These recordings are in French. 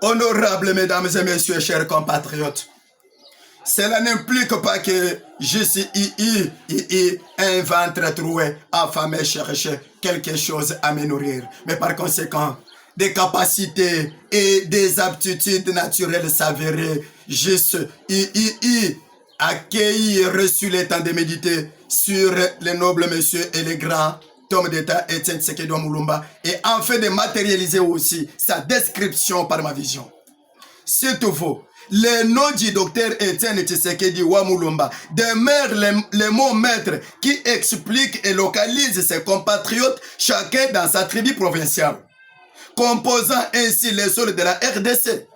Honorables mesdames et messieurs, chers compatriotes, cela n'implique pas que je suis un ventre troué, affamé, chercher quelque chose à me nourrir. Mais par conséquent, des capacités et des aptitudes naturelles s'avérer juste accueilli, reçu le temps de méditer sur les nobles messieurs et les grands hommes d'État Etienne Tshisekedi Mulumba et en fait de matérialiser aussi sa description par ma vision. C'est tout faux. Le nom du docteur Etienne Tshisekedi Mulumba demeure le mot maître qui explique et localise ses compatriotes, chacun dans sa tribu provinciale, composant ainsi les sols de la RDC,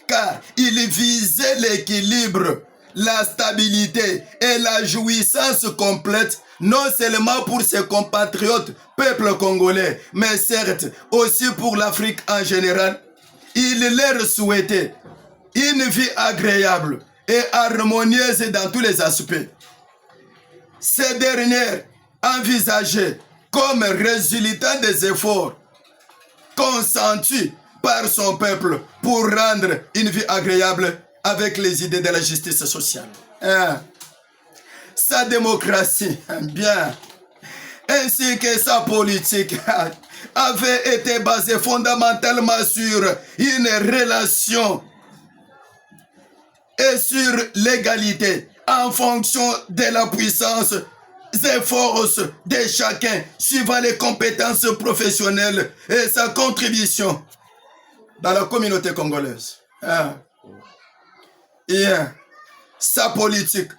car il visait l'équilibre, la stabilité et la jouissance complète, non seulement pour ses compatriotes, peuple congolais, mais certes aussi pour l'Afrique en général. Il leur souhaitait une vie agréable et harmonieuse dans tous les aspects. Ces dernières envisagées comme résultat des efforts consentis par son peuple pour rendre une vie agréable avec les idées de la justice sociale. Sa démocratie, bien, ainsi que sa politique avait été basée fondamentalement sur une relation et sur l'égalité en fonction de la puissance et forces de chacun suivant les compétences professionnelles et sa contribution dans la communauté congolaise. Et sa politique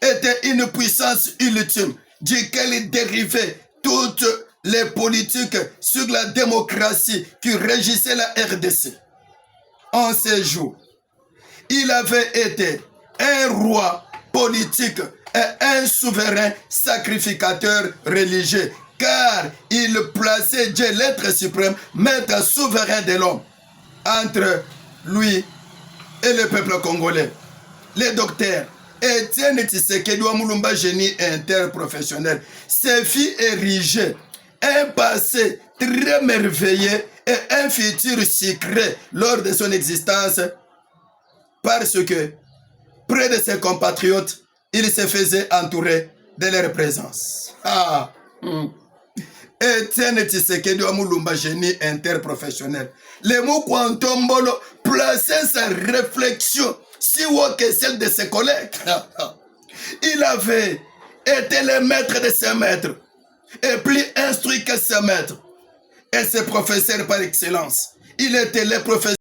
était une puissance ultime duquel dérivaient toutes les politiques sur la démocratie qui régissaient la RDC. En ces jours, il avait été un roi politique et un souverain sacrificateur religieux, car il plaçait Dieu, l'être suprême, maître souverain de l'homme, entre lui et le peuple congolais. Le docteur Etienne Tshisekedi Mulumba, génie interprofessionnel, se fit ériger un passé très merveilleux et un futur secret lors de son existence, parce que près de ses compatriotes, il se faisait entourer de leur présence. Etienne Tshisekedi Mulumba, génie interprofessionnel. Le mot Kwantombolo plaçait sa réflexion si haut que celle de ses collègues. Il avait été le maître de ses maîtres et plus instruit que ses maîtres et ses professeurs par excellence. Il était le professeur